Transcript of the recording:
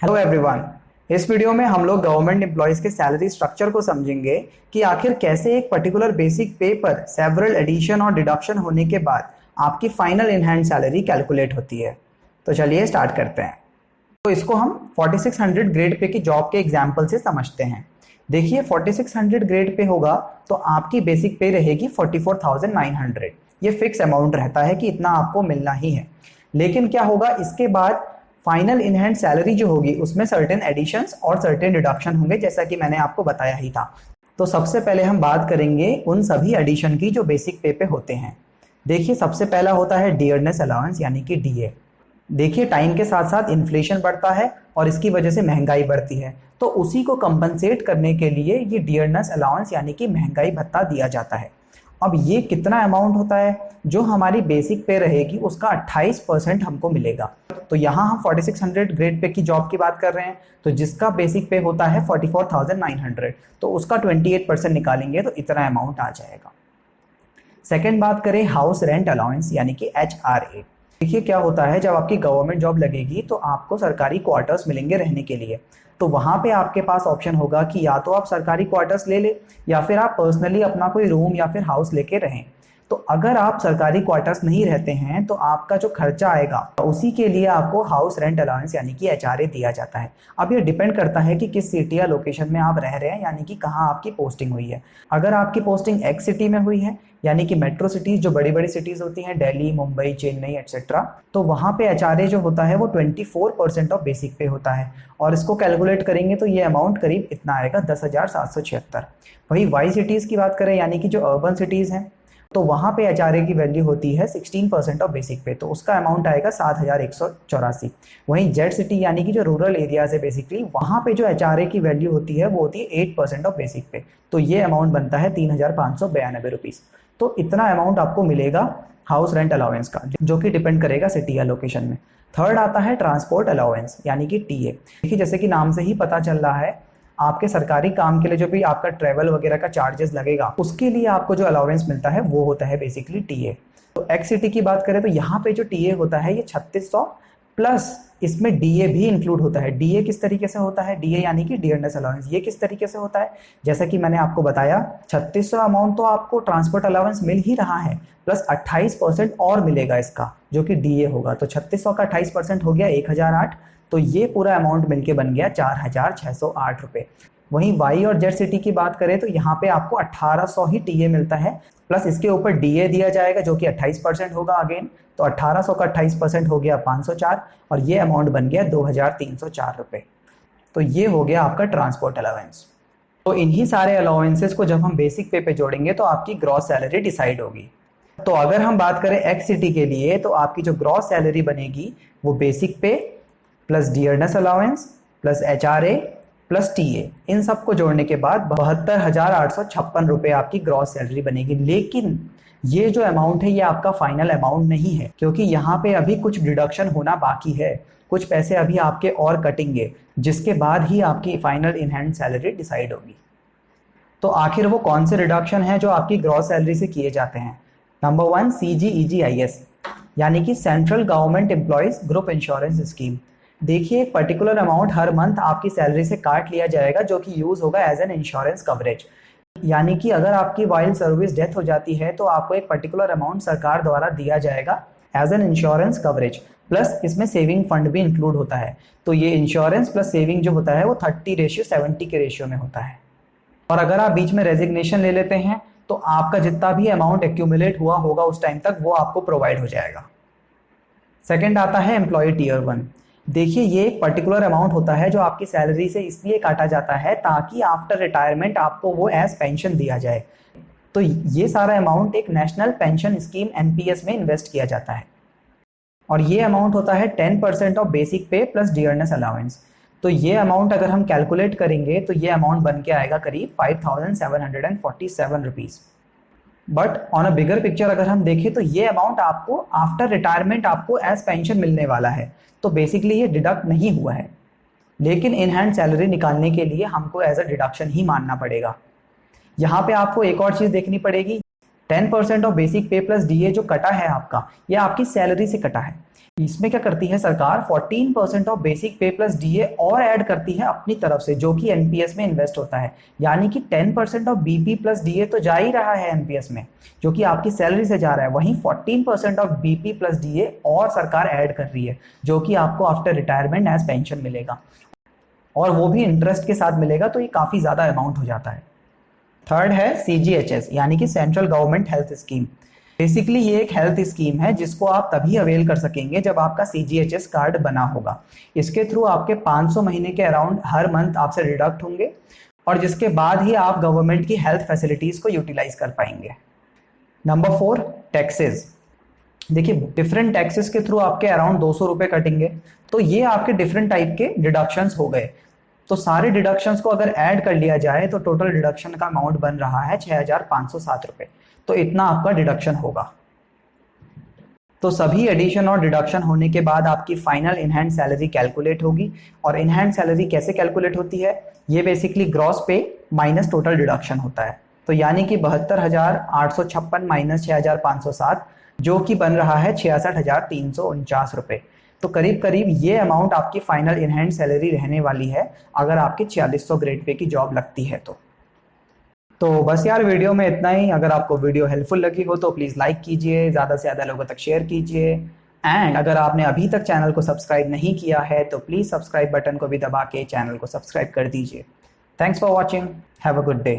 Hello everyone. इस video में हम लोग गवर्नमेंट एम्प्लॉयज के सैलरी स्ट्रक्चर को समझेंगे कि आखिर कैसे एक पर्टिकुलर बेसिक पे पर सेवरल एडिशन और डिडक्शन होने के बाद आपकी final in hand salary calculate होती है। तो चलिए स्टार्ट करते हैं। तो इसको हम 4600 ग्रेड पे की जॉब के एग्जाम्पल से समझते हैं। देखिए 4600 ग्रेड पे होगा तो आपकी बेसिक पे रहेगी 44,900। ये फिक्स अमाउंट रहता है कि इतना आपको मिलना ही है। लेकिन क्या होगा इसके बाद फाइनल इन हैंड सैलरी जो होगी उसमें सर्टेन एडिशंस और सर्टेन डिडक्शन होंगे, जैसा कि मैंने आपको बताया ही था। तो सबसे पहले हम बात करेंगे उन सभी एडिशन की जो बेसिक पे होते हैं। देखिए सबसे पहला होता है डियरनेस अलाउंस यानी कि डीए। देखिए टाइम के साथ साथ इन्फ्लेशन बढ़ता है और इसकी वजह से महंगाई बढ़ती है, तो उसी को कंपनसेट करने के लिए ये डियरनेस अलाउंस यानी कि महंगाई भत्ता दिया जाता है। अब ये कितना अमाउंट होता है? जो हमारी बेसिक पे रहेगी उसका 28% हमको मिलेगा। तो यहाँ हम 4600 ग्रेड पे की जॉब की बात कर रहे हैं, तो जिसका बेसिक पे होता है 44,900, तो उसका 28% निकालेंगे तो इतना अमाउंट आ जाएगा। सेकेंड बात करें हाउस रेंट अलाउंस यानी कि HRA। देखिए क्या होता है, जब आपकी गवर्नमेंट जॉब लगेगी तो आपको सरकारी क्वार्टर्स मिलेंगे रहने के लिए। तो वहाँ पे आपके पास ऑप्शन होगा कि या तो आप सरकारी क्वार्टर्स ले ले या फिर आप पर्सनली अपना कोई रूम या फिर हाउस लेके रहें। तो अगर आप सरकारी क्वार्टर्स नहीं रहते हैं तो आपका जो खर्चा आएगा उसी के लिए आपको हाउस रेंट अलाउंस यानी कि HRA दिया जाता है। अब ये डिपेंड करता है कि किस सिटी या लोकेशन में आप रह रहे हैं, यानी कि कहाँ आपकी पोस्टिंग हुई है। अगर आपकी पोस्टिंग एक्स सिटी में हुई है यानी कि मेट्रो सिटीज जो बड़ी बड़ी सिटीज होती हैं, दिल्ली, मुंबई, चेन्नई एक्सेट्रा, तो वहाँ पे HRA जो होता है वो 24% ऑफ बेसिक पे होता है। और इसको कैलकुलेट करेंगे तो ये अमाउंट करीब इतना आएगा 10,776। वही वाई सिटीज़ की बात करें यानी कि जो अर्बन सिटीज़ हैं, तो वहाँ पे HRA की वैल्यू होती है 16% ऑफ बेसिक पे, तो उसका अमाउंट आएगा 7,184। वहीं जेड सिटी यानी कि जो रूरल एरियाज है बेसिकली, वहाँ पे जो HRA की वैल्यू होती है वो होती है 8% ऑफ बेसिक पे, तो ये अमाउंट बनता है 3,592 रुपीज़। तो इतना अमाउंट आपको मिलेगा हाउस रेंट अलाउंस का, जो कि डिपेंड करेगा सिटी या लोकेशन में। थर्ड आता है ट्रांसपोर्ट अलाउंस यानी कि टीए। देखिए जैसे कि नाम से ही पता चल रहा है, आपके सरकारी काम के लिए जो भी आपका ट्रैवल वगैरह का चार्जेस लगेगा उसके लिए आपको जो अलाउंस मिलता है वो होता है बेसिकली टीए। तो एक्स सिटी की बात करें तो यहाँ पे जो टीए होता है ये 3600 प्लस इसमें डीए भी इंक्लूड होता है। डीए किस तरीके से होता है? डीए यानी कि डियरनेस अलाउंस। ये किस तरीके से होता है? जैसा कि मैंने आपको बताया 3600 अमाउंट तो आपको ट्रांसपोर्ट अलाउंस मिल ही रहा है, प्लस 28% और मिलेगा इसका जो कि डीए होगा। तो 3600 का 28% हो गया 1008। तो ये पूरा अमाउंट मिलके बन गया 4,608 रुपये। वहीं वाई और जेड सिटी की बात करें तो यहाँ पे आपको 1800 ही टीए मिलता है, प्लस इसके ऊपर डीए दिया जाएगा जो कि 28% होगा अगेन। तो 1800 का 28% हो गया 504 और ये अमाउंट बन गया 2,304 रुपये। तो ये हो गया आपका ट्रांसपोर्ट अलाउंस। तो इन्हीं सारे अलाउंसेस को जब हम बेसिक पे जोड़ेंगे तो आपकी ग्रॉस सैलरी डिसाइड होगी। तो अगर हम बात करें एक्स सिटी के लिए तो आपकी जो ग्रॉस सैलरी बनेगी वो basic pay plus dearness allowance plus HRA plus TA, इन सब को जोड़ने के बाद 72,856 रुपये आपकी ग्रॉस सैलरी बनेगी। लेकिन ये जो अमाउंट है ये आपका फाइनल अमाउंट नहीं है, क्योंकि यहाँ पे अभी कुछ डिडक्शन होना बाकी है। कुछ पैसे अभी आपके और कटेंगे जिसके बाद ही आपकी final in hand salary decide होगी। तो आखिर वो कौन से रिडक्शन है जो आपकी ग्रॉस सैलरी से किए जाते हैं? नंबर 1 CGEGIS यानी कि central government employees group insurance scheme. देखिए एक पर्टिकुलर अमाउंट हर मंथ आपकी सैलरी से काट लिया जाएगा जो कि यूज होगा एज एन इंश्योरेंस कवरेज। यानी कि अगर आपकी वाइल सर्विस डेथ हो जाती है तो आपको एक पर्टिकुलर अमाउंट सरकार द्वारा दिया जाएगा as an insurance coverage, plus इसमें सेविंग फंड भी इंक्लूड होता है। तो ये इंश्योरेंस प्लस सेविंग जो होता है वो 30:70 के रेशियो में होता है। और अगर आप बीच में रेजिग्नेशन ले लेते हैं तो आपका जितना भी अमाउंट एक्यूमुलेट हुआ होगा उस टाइम तक वो आपको प्रोवाइड हो जाएगा। सेकेंड आता है एम्प्लॉय टीयर 1। देखिए ये एक पर्टिकुलर अमाउंट होता है जो आपकी सैलरी से इसलिए काटा जाता है ताकि आफ्टर रिटायरमेंट आपको वो एज पेंशन दिया जाए। तो ये सारा अमाउंट एक नेशनल पेंशन स्कीम NPS में इन्वेस्ट किया जाता है और ये अमाउंट होता है 10% of basic pay plus dearness allowance. तो ये अमाउंट अगर हम कैलकुलेट करेंगे तो ये अमाउंट बन के आएगा करीब 5,747 rupees. But on a bigger picture अगर हम देखें तो ये अमाउंट आपको आफ्टर रिटायरमेंट आपको एज पेंशन मिलने वाला है, तो बेसिकली ये डिडक्ट नहीं हुआ है। लेकिन इन हैंड सैलरी निकालने के लिए हमको एज अ डिडक्शन ही मानना पड़ेगा। यहाँ पे आपको एक और चीज़ देखनी पड़ेगी। 10% of basic pay plus DA जो कटा है आपका, ये आपकी सैलरी से कटा है। इसमें क्या करती है सरकार, 14% of basic pay plus DA और ऐड करती है अपनी तरफ से, जो कि एनपीएस में इन्वेस्ट होता है। यानी कि 10% ऑफ बीपी प्लस डीए तो जा ही रहा है एनपीएस में, जो कि आपकी सैलरी से जा रहा है। वहीं 14% ऑफ बीपी प्लस डीए और सरकार ऐड कर रही है, जो कि आपको आफ्टर रिटायरमेंट एज पेंशन मिलेगा, और वो भी इंटरेस्ट के साथ मिलेगा। तो ये काफी ज्यादा अमाउंट हो जाता है। थर्ड है सीजीएचएस, यानी कि central government health scheme. Basically ये एक हेल्थ स्कीम है जिसको आप तभी अवेल कर सकेंगे जब आपका सीजीएचएस कार्ड बना होगा। इसके थ्रू आपके 500 महीने के अराउंड हर मंथ आपसे डिडक्ट होंगे, और जिसके बाद ही आप गवर्नमेंट की हेल्थ फैसिलिटीज को यूटिलाइज कर पाएंगे। Number 4, taxes. देखिए, डिफरेंट टैक्सेस के थ्रू आपके अराउंड 200 रुपए कटेंगे। तो ये आपके डिफरेंट टाइप के डिडक्शंस हो गए। तो सारे डिडक्शंस को अगर ऐड कर लिया जाए तो टोटल डिडक्शन का अमाउंट बन रहा है 6,507 रुपए। तो इतना आपका डिडक्शन होगा। तो सभी एडिशन और डिडक्शन होने के बाद आपकी final in hand salary calculate होगी। और इन हैंड सैलरी कैसे कैलकुलेट होती है, ये बेसिकली ग्रॉस पे माइनस टोटल डिडक्शन होता है। तो यानी कि 72,856 माइनस 6,507, जो कि बन रहा है 66,349 रुपए। तो करीब करीब ये अमाउंट आपकी फाइनल इन हैंड सैलरी रहने वाली है अगर आपकी 4600 ग्रेड पे की जॉब लगती है तो बस यार, वीडियो में इतना ही। अगर आपको वीडियो हेल्पफुल लगी हो तो प्लीज़ लाइक कीजिए, ज़्यादा से ज़्यादा लोगों तक शेयर कीजिए। एंड अगर आपने अभी तक चैनल को सब्सक्राइब नहीं किया है तो प्लीज़ सब्सक्राइब बटन को भी दबा के चैनल को सब्सक्राइब कर दीजिए। Thanks for watching, have a good day.